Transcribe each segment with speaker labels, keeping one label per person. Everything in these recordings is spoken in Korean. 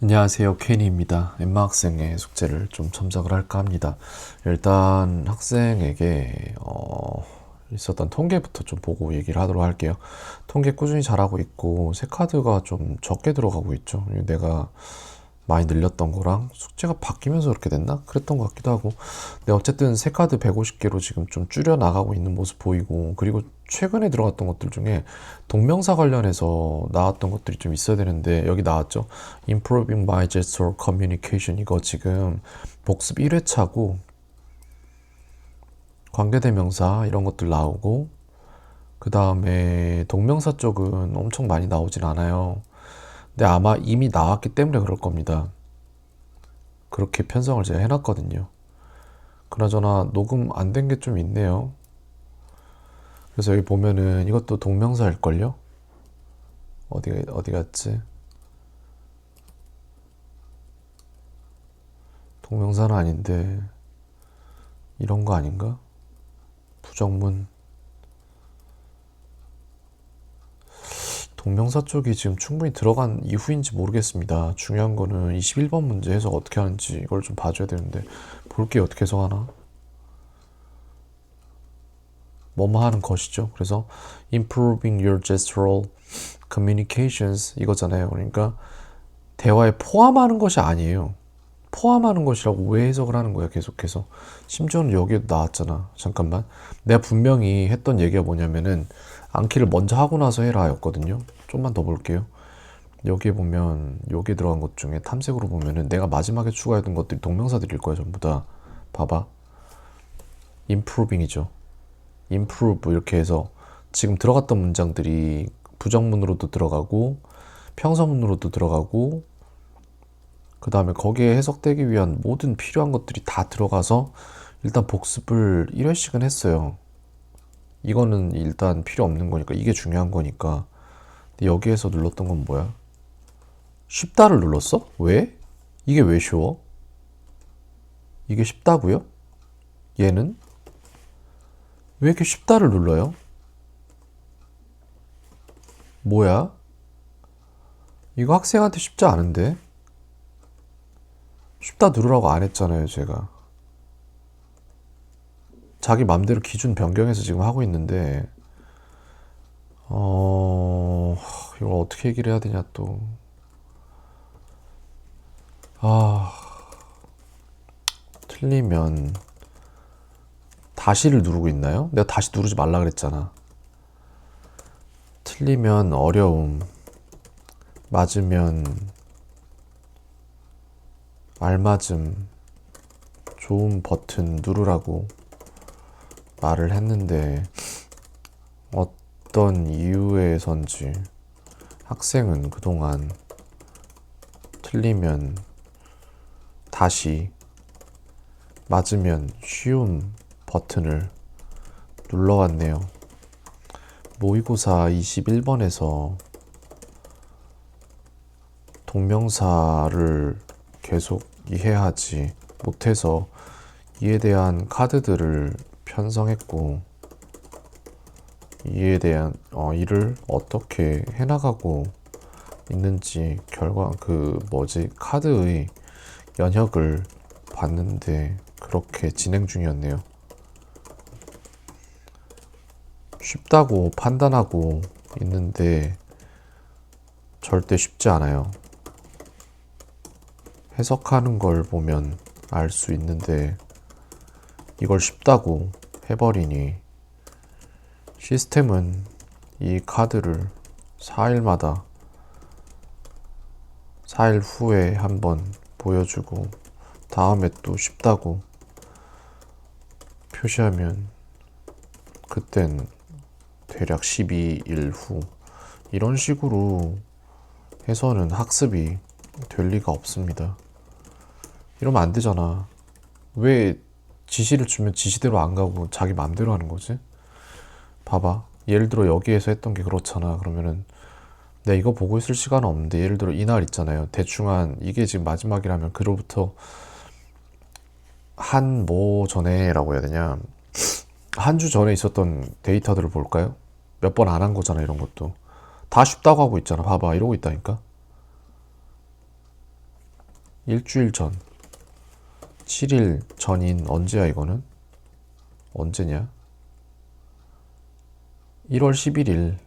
Speaker 1: 안녕하세요. 케니입니다. 엠마 학생의 숙제를 좀 첨삭을 할까 합니다. 일단 학생에게 있었던 통계부터 좀 보고 얘기를 하도록 할게요. 통계 꾸준히 잘하고 있고 새 카드가 좀 적게 들어가고 있죠. 내가 많이 늘렸던 거랑 숙제가 바뀌면서 그렇게 됐나? 그랬던 것 같기도 하고. 근데 어쨌든 새 카드 150개로 지금 좀 줄여 나가고 있는 모습 보이고, 그리고 최근에 들어갔던 것들 중에 동명사 관련해서 나왔던 것들이 좀 있어야 되는데 여기 나왔죠. Improving my gesture communication, 이거 지금 복습 1회차고 관계대명사 이런 것들 나오고, 그 다음에 동명사 쪽은 엄청 많이 나오진 않아요. 근데 아마 이미 나왔기 때문에 그럴 겁니다. 그렇게 편성을 제가 해놨거든요. 그나저나 녹음 안 된 게 좀 있네요. 그래서 여기 보면은 이것도 동명사일걸요? 어디 갔지? 동명사는 아닌데 이런 거 아닌가? 부정문. 동명사 쪽이 지금 충분히 들어간 이후인지 모르겠습니다. 중요한 거는 21번 문제 해석 어떻게 하는지 이걸 좀 봐줘야 되는데, 볼게 어떻게 해석하나? 뭐뭐 하는 것이죠. 그래서 improving your gestural communications 이거잖아요. 그러니까 대화에 포함하는 것이 아니에요. 포함하는 것이라고 왜 해석을 하는 거야, 계속해서. 심지어는 여기에도 나왔잖아. 잠깐만. 내가 분명히 했던 얘기가 뭐냐면은 암기를 먼저 하고 나서 해라 였거든요. 좀만 더 볼게요. 여기에 보면 여기에 들어간 것 중에 탐색으로 보면은 내가 마지막에 추가했던 것들이 동명사들일 거야, 전부 다. 봐봐. improving이죠. improve 이렇게 해서 지금 들어갔던 문장들이 부정문으로도 들어가고 평서문으로도 들어가고, 그 다음에 거기에 해석되기 위한 모든 필요한 것들이 다 들어가서 일단 복습을 1회씩은 했어요. 이거는 일단 필요 없는 거니까, 이게 중요한 거니까. 근데 여기에서 눌렀던 건 뭐야? 쉽다를 눌렀어? 왜? 이게 왜 쉬워? 이게 쉽다고요? 얘는? 왜 이렇게 쉽다를 눌러요? 뭐야? 이거 학생한테 쉽지 않은데? 쉽다 누르라고 안 했잖아요, 제가. 자기 맘대로 기준 변경해서 지금 하고 있는데, 이걸 어떻게 얘기를 해야 되냐, 또. 아, 틀리면, 다시를 누르고 있나요? 내가 다시 누르지 말라 그랬잖아. 틀리면 어려움, 맞으면 알맞음, 좋은 버튼 누르라고 말을 했는데, 어떤 이유에선지 학생은 그동안 틀리면 다시, 맞으면 쉬운 버튼을 눌러왔네요. 모의고사 21번에서 동명사를 계속 이해하지 못해서 이에 대한 카드들을 편성했고, 이에 대한 일을 어떻게 해나가고 있는지 결과 카드의 연혁을 봤는데 그렇게 진행 중이었네요. 쉽다고 판단하고 있는데 절대 쉽지 않아요. 해석하는 걸 보면 알 수 있는데 이걸 쉽다고 해버리니 시스템은 이 카드를 4일마다 4일 후에 한번 보여주고 다음에 또 쉽다고 표시하면 그땐 대략 12일 후, 이런 식으로 해서는 학습이 될 리가 없습니다. 이러면 안 되잖아. 왜 지시를 주면 지시대로 안 가고 자기 맘대로 하는 거지? 봐봐. 예를 들어 여기에서 했던 게 그렇잖아. 그러면은 내가 이거 보고 있을 시간은 없는데, 예를 들어 이날 있잖아요. 대충 이게 지금 마지막이라면 그로부터 한 뭐 전에라고 해야 되냐, 한 주 전에 있었던 데이터들을 볼까요? 몇 번 안 한 거잖아, 이런 것도. 다 쉽다고 하고 있잖아. 봐봐, 이러고 있다니까. 일주일 전, 7일 전인 언제야 이거는? 언제냐? 1월 11일,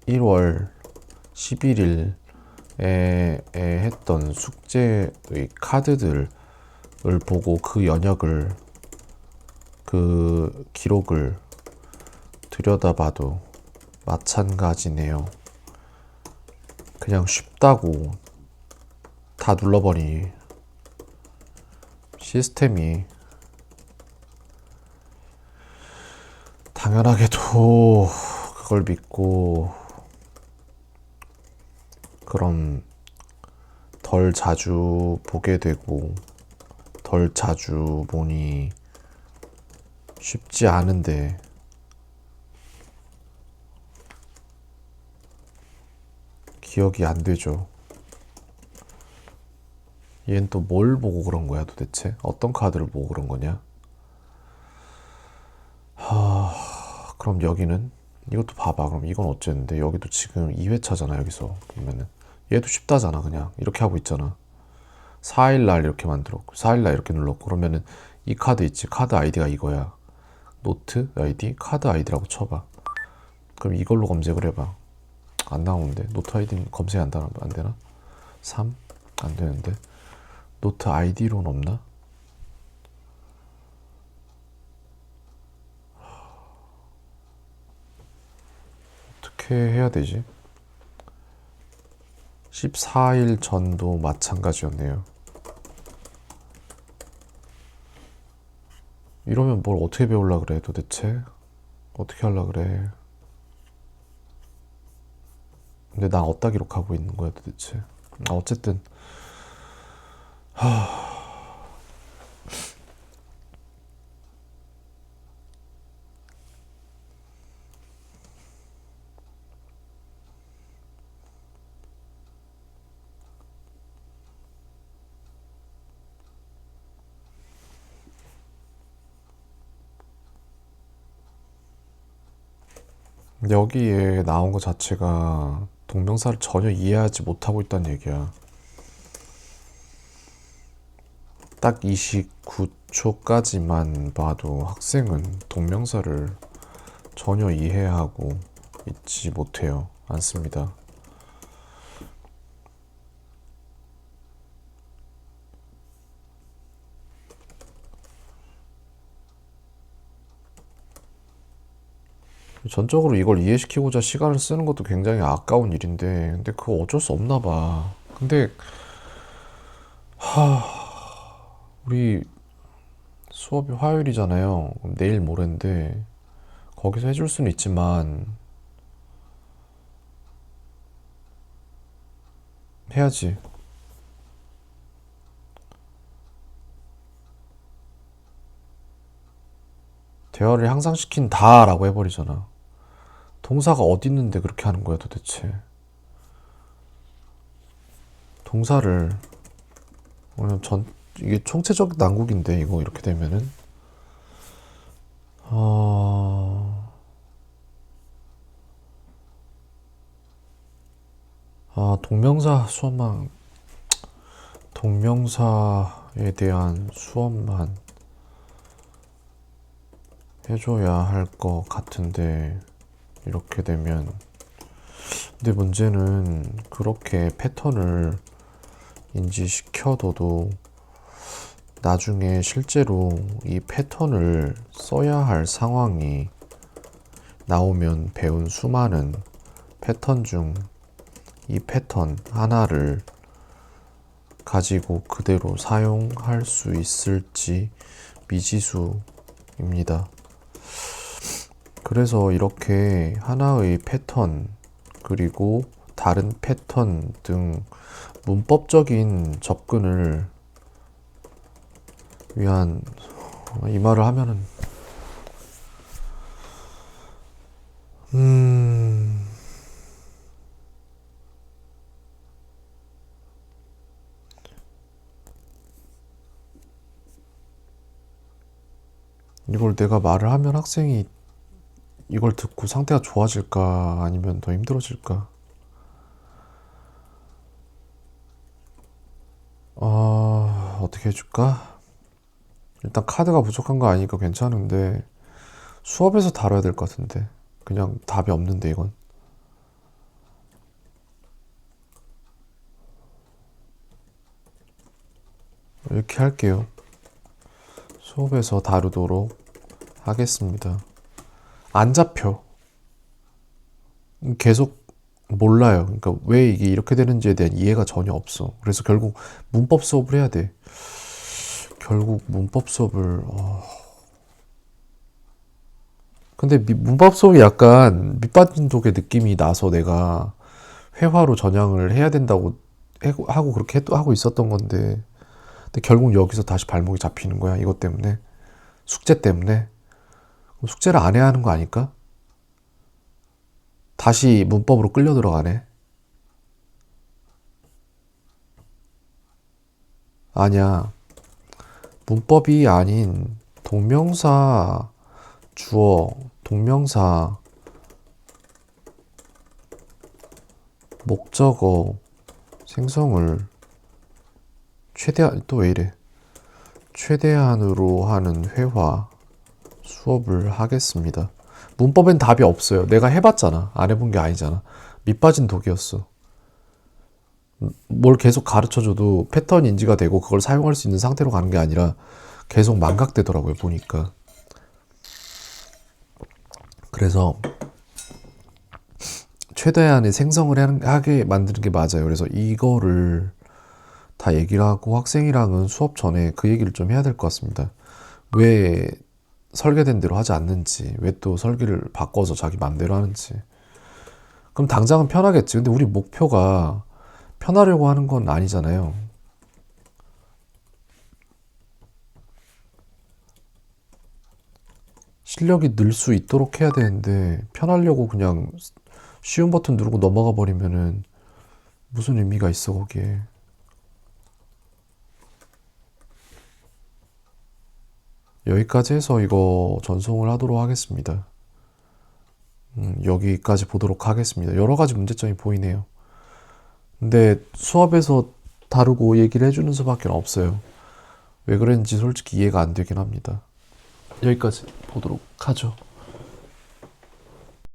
Speaker 1: 1월 11일에 했던 숙제의 카드들을 보고 그 연역을, 그 기록을 들여다봐도 마찬가지네요. 그냥 쉽다고 다 눌러버리니 시스템이 당연하게도 그걸 믿고 그럼 덜 자주 보게 되고 덜 자주 보니 쉽지 않은데 기억이 안 되죠. 얘는 또 뭘 보고 그런 거야 도대체? 어떤 카드를 보고 그런 거냐? 그럼 여기는? 이것도 봐봐. 그럼 이건 어쨌는데 여기도 지금 2회차잖아. 여기서 보면은 얘도 쉽다잖아. 그냥 이렇게 하고 있잖아. 4일날 이렇게 만들었고 4일날 이렇게 눌렀고 그러면은 이 카드 있지. 카드 아이디가 이거야. 노트 아이디 카드 아이디라고 쳐봐. 그럼 이걸로 검색을 해봐. 안 나오는데 노트 아이디는 검색 안 되나? 3? 안 되는데 노트 아이디로는 없나? 어떻게 해야 되지? 14일 전도 마찬가지였네요. 이러면 뭘 어떻게 배우려 그래 도대체? 어떻게 하려 그래? 근데 난 어디다 기록하고 있는 거야 도대체? 어쨌든 여기에 나온 것 자체가 동명사를 전혀 이해하지 못하고 있다는 얘기야. 딱 29초까지만 봐도 학생은 동명사를 전혀 이해하고 있지 못해요. 않습니다. 전적으로 이걸 이해시키고자 시간을 쓰는 것도 굉장히 아까운 일인데 근데 그거 어쩔 수 없나 봐. 근데 우리 수업이 화요일이잖아요. 그럼 내일 모레인데 거기서 해줄 수는 있지만 해야지. 대화를 향상시킨다 라고 해버리잖아. 동사가 어디 있는데 그렇게 하는 거야 도대체. 동사를 왜냐면 이게 총체적 난국인데 이거 이렇게 되면은 동명사 수업만 동명사에 대한 수업만 해줘야 할 것 같은데 이렇게 되면 근데 문제는 그렇게 패턴을 인지시켜둬도 나중에 실제로 이 패턴을 써야 할 상황이 나오면 배운 수많은 패턴 중 이 패턴 하나를 가지고 그대로 사용할 수 있을지 미지수입니다. 그래서 이렇게 하나의 패턴 그리고 다른 패턴 등 문법적인 접근을 위한 이 말을 하면은 이걸 내가 말을 하면 학생이 이걸 듣고 상태가 좋아질까 아니면 더 힘들어질까? 어떻게 해줄까? 일단 카드가 부족한 거 아니니까 괜찮은데 수업에서 다뤄야 될 것 같은데 그냥 답이 없는데 이건. 이렇게 할게요. 수업에서 다루도록 하겠습니다. 안 잡혀. 계속 몰라요. 그러니까 왜 이게 이렇게 되는지에 대한 이해가 전혀 없어. 그래서 결국 문법 수업을 해야 돼. 결국 문법 수업을 근데 문법 수업이 약간 밑받침 독의 느낌이 나서 내가 회화로 전향을 해야 된다고 하고 그렇게 하고 있었던 건데 근데 결국 여기서 다시 발목이 잡히는 거야. 이것 때문에. 숙제 때문에. 그럼 숙제를 안 해야 하는 거 아닐까? 다시 문법으로 끌려 들어가네. 아니야. 문법이 아닌 동명사, 주어, 동명사, 목적어, 생성을 최대한, 또 왜 이래? 최대한으로 하는 회화 수업을 하겠습니다. 문법엔 답이 없어요. 내가 해봤잖아. 안 해본 게 아니잖아. 밑빠진 독이었어. 뭘 계속 가르쳐줘도 패턴 인지가 되고 그걸 사용할 수 있는 상태로 가는 게 아니라 계속 망각되더라고요, 보니까. 그래서 최대한의 생성을 하게 만드는 게 맞아요. 그래서 이거를 다 얘기를 하고 학생이랑은 수업 전에 그 얘기를 좀 해야 될 것 같습니다. 왜 설계된 대로 하지 않는지, 왜 또 설계를 바꿔서 자기 맘대로 하는지. 그럼 당장은 편하겠지. 근데 우리 목표가 편하려고 하는 건 아니잖아요. 실력이 늘 수 있도록 해야 되는데 편하려고 그냥 쉬운 버튼 누르고 넘어가 버리면은 무슨 의미가 있어 거기에. 여기까지 해서 이거 전송을 하도록 하겠습니다. 여기까지 보도록 하겠습니다. 여러 가지 문제점이 보이네요. 근데 수업에서 다루고 얘기를 해주는 수밖에 없어요. 왜 그랬는지 솔직히 이해가 안 되긴 합니다. 여기까지 보도록 하죠.